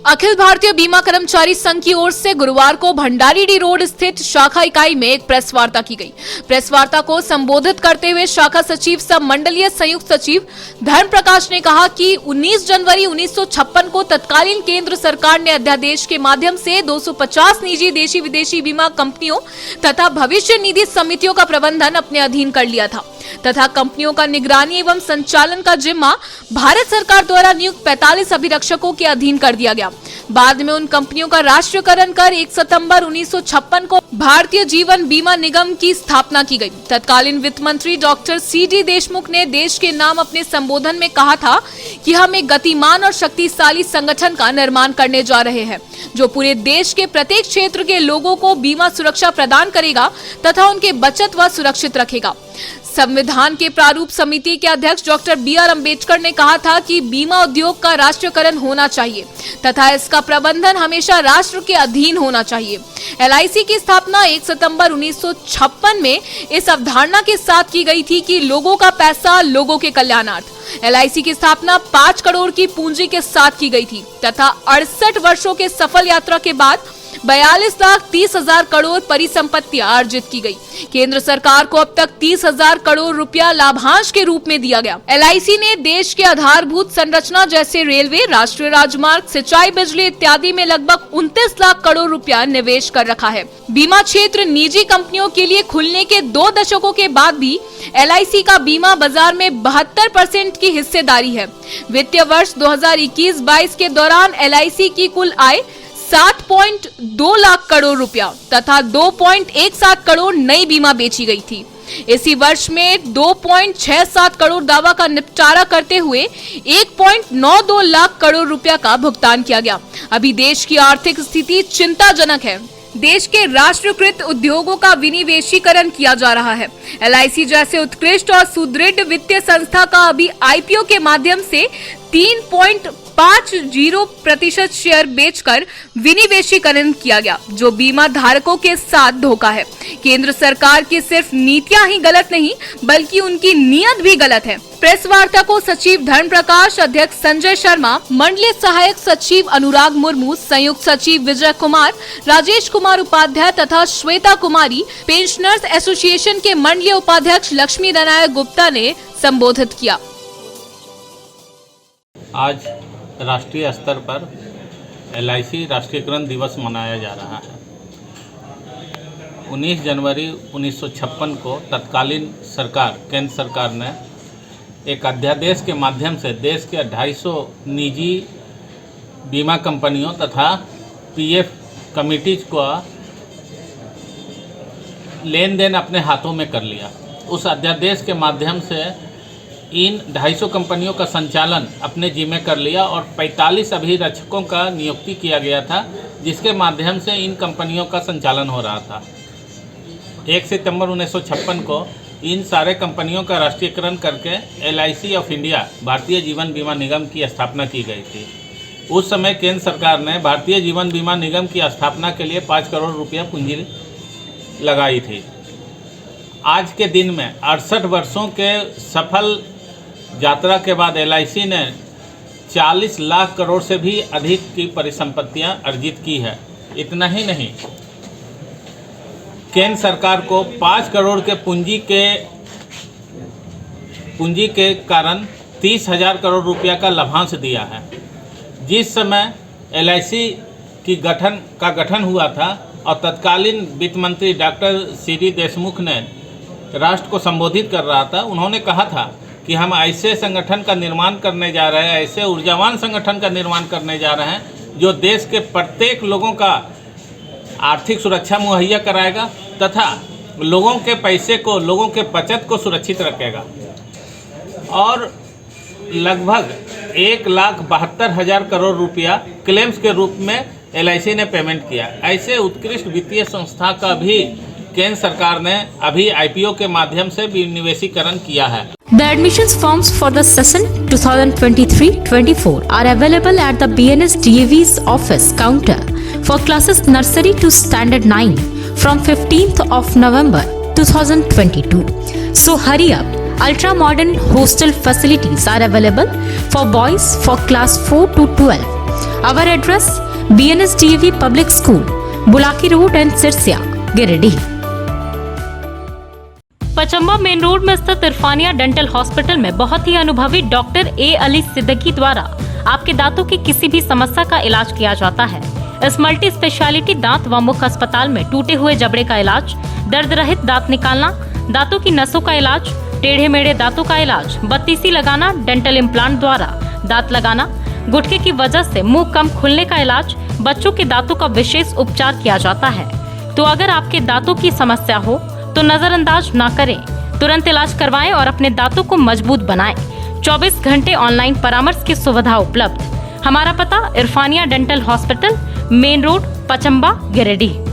अखिल भारतीय बीमा कर्मचारी संघ की ओर से गुरुवार को भंडारीडीह रोड स्थित शाखा इकाई में एक प्रेस वार्ता की गई। प्रेस वार्ता को संबोधित करते हुए शाखा सचिव सह मंडलीय संयुक्त सचिव धर्म प्रकाश ने कहा कि 19 जनवरी 1956 को तत्कालीन केंद्र सरकार ने अध्यादेश के माध्यम से 250 निजी देशी विदेशी बीमा कंपनियों तथा भविष्य निधि समितियों का प्रबंधन अपने अधीन कर लिया था तथा कंपनियों का निगरानी एवं संचालन का जिम्मा भारत सरकार द्वारा नियुक्त 45 अभिरक्षकों के अधीन कर दिया गया। बाद में उन कंपनियों का राष्ट्रीयकरण कर 1 सितंबर 1956 को भारतीय जीवन बीमा निगम की स्थापना की गई। तत्कालीन वित्त मंत्री डॉक्टर सी.डी. देशमुख ने देश के नाम अपने संबोधन में कहा था कि हम एक गतिमान और शक्तिशाली संगठन का निर्माण करने जा रहे हैं जो पूरे देश के प्रत्येक क्षेत्र के लोगों को बीमा सुरक्षा प्रदान करेगा तथा उनके बचत व सुरक्षित रखेगा। संविधान के प्रारूप समिति के अध्यक्ष डॉक्टर बी.आर. अम्बेडकर ने कहा था कि बीमा उद्योग का राष्ट्रीयकरण होना चाहिए तथा इसका प्रबंधन हमेशा राष्ट्र के अधीन होना चाहिए। एलआईसी की स्थापना 1 सितंबर 1956 में इस अवधारणा के साथ की गई थी कि लोगों का पैसा लोगों के कल्याणार्थ। एलआईसी की स्थापना 5 करोड़ की पूंजी के साथ की गई थी तथा 68 वर्षों के सफल यात्रा के बाद 42,30,000 करोड़ परिसंपत्तियां अर्जित की गई। केंद्र सरकार को अब तक 30,000 करोड़ रुपया लाभांश के रूप में दिया गया। एलआईसी ने देश के आधारभूत संरचना जैसे रेलवे, राष्ट्रीय राजमार्ग, सिंचाई, बिजली इत्यादि में लगभग 29 लाख करोड़ रुपया निवेश कर रखा है। बीमा क्षेत्र निजी कंपनियों के लिए खुलने के 2 दशकों के बाद भी एलआईसी का बीमा बाजार में 72% की हिस्सेदारी है। वित्तीय वर्ष 2021-22 के दौरान एलआईसी की कुल आय 7.2 लाख करोड़ रुपया तथा 2.17 करोड़ नई बीमा बेची गई थी। इसी वर्ष में 2.67 करोड़ दावा का निपटारा करते हुए 1.92 लाख करोड़ रुपया का भुगतान किया गया। अभी देश की आर्थिक स्थिति चिंताजनक है। देश के राष्ट्रीयकृत उद्योगों का विनिवेशीकरण किया जा रहा है। एलआईसी जैसे उत्कृष्ट और सुदृढ़ वित्तीय संस्था का अभी आईपीओ के माध्यम से 3.50% शेयर बेचकर विनिवेशीकरण किया गया, जो बीमा धारकों के साथ धोखा है। केंद्र सरकार की सिर्फ नीतियां ही गलत नहीं बल्कि उनकी नीयत भी गलत है। प्रेस वार्ता को सचिव धर्म प्रकाश, अध्यक्ष संजय शर्मा, मंडलीय सहायक सचिव अनुराग मुर्मू, संयुक्त सचिव विजय कुमार, राजेश कुमार उपाध्याय तथा श्वेता कुमारी, पेंशनर्स एसोसिएशन के मंडलीय उपाध्यक्ष लक्ष्मी नारायण गुप्ता ने संबोधित किया। आज राष्ट्रीय स्तर पर एलआईसी राष्ट्रीयकरण दिवस मनाया जा रहा है। 19 जनवरी 1956 को तत्कालीन सरकार, केंद्र सरकार ने एक अध्यादेश के माध्यम से देश के 250 निजी बीमा कंपनियों तथा पीएफ कमिटीज को लेन देन अपने हाथों में कर लिया। उस अध्यादेश के माध्यम से इन 250 कंपनियों का संचालन अपने जिम्मे कर लिया और 45 अभिरक्षकों का नियुक्ति किया गया था, जिसके माध्यम से इन कंपनियों का संचालन हो रहा था। 1 सितंबर 1956 को इन सारे कंपनियों का राष्ट्रीयकरण करके LIC of India, Bharatiya Jeevan बीमा निगम की स्थापना की गई थी। उस समय केंद्र सरकार ने भारतीय जीवन बीमा निगम की स्थापना के लिए 5 करोड़ रुपया पूंजी लगाई थी। आज के दिन में 68 वर्षों के सफल यात्रा के बाद एलआईसी ने 40 लाख करोड़ से भी अधिक की परिसंपत्तियां अर्जित की है। इतना ही नहीं, केंद्र सरकार को 5 करोड़ के पूंजी के कारण 30,000 करोड़ रुपया का लाभांश दिया है। जिस समय एलआईसी की गठन हुआ था और तत्कालीन वित्त मंत्री डॉक्टर सी.डी. देशमुख ने राष्ट्र को संबोधित कर रहा था, उन्होंने कहा था कि हम ऐसे संगठन का निर्माण करने जा रहे हैं, ऐसे ऊर्जावान संगठन का निर्माण करने जा रहे हैं जो देश के प्रत्येक लोगों का आर्थिक सुरक्षा मुहैया कराएगा तथा लोगों के पैसे को, लोगों के बचत को सुरक्षित रखेगा। और लगभग 1,72,000 करोड़ रुपया क्लेम्स के रूप में एलआईसी ने पेमेंट किया। ऐसे उत्कृष्ट वित्तीय संस्था का भी केंद्र सरकार ने अभी आईपीओ के माध्यम से विनिवेशीकरण किया है। The admissions forms for the session 2023-24 are available at the BNS DAV's office counter for classes nursery to standard 9 from 15th of November 2022. So hurry up. Ultra modern hostel facilities are available for boys for class 4 to 12. Our address, BNSDAV Public School, Bulaki road and Sirsiya, Giridih. Pachamba main road में स्थित Irfania dental hospital में बहुत ही अनुभवी doctor A Ali Siddiqui द्वारा आपके दांतों की किसी भी समस्या का इलाज किया जाता है। इस मल्टी स्पेशलिटी दांत व मुख अस्पताल में टूटे हुए जबड़े का इलाज, दर्द रहित दांत निकालना, दांतों की नसों का इलाज, टेढ़े मेढ़े दांतों का इलाज, बत्तीसी लगाना, डेंटल इम्प्लांट द्वारा दांत लगाना, गुटके की वजह से मुंह कम खुलने का इलाज, बच्चों के दांतों का विशेष उपचार किया जाता है। तो अगर आपके दांतों की समस्या हो तो नजरअंदाज ना करें, तुरंत इलाज करवाएं और अपने दांतों को मजबूत बनाएं। 24 घंटे ऑनलाइन परामर्श की सुविधा उपलब्ध। हमारा पता Irfania dental hospital, main road, Pachamba, Giridih.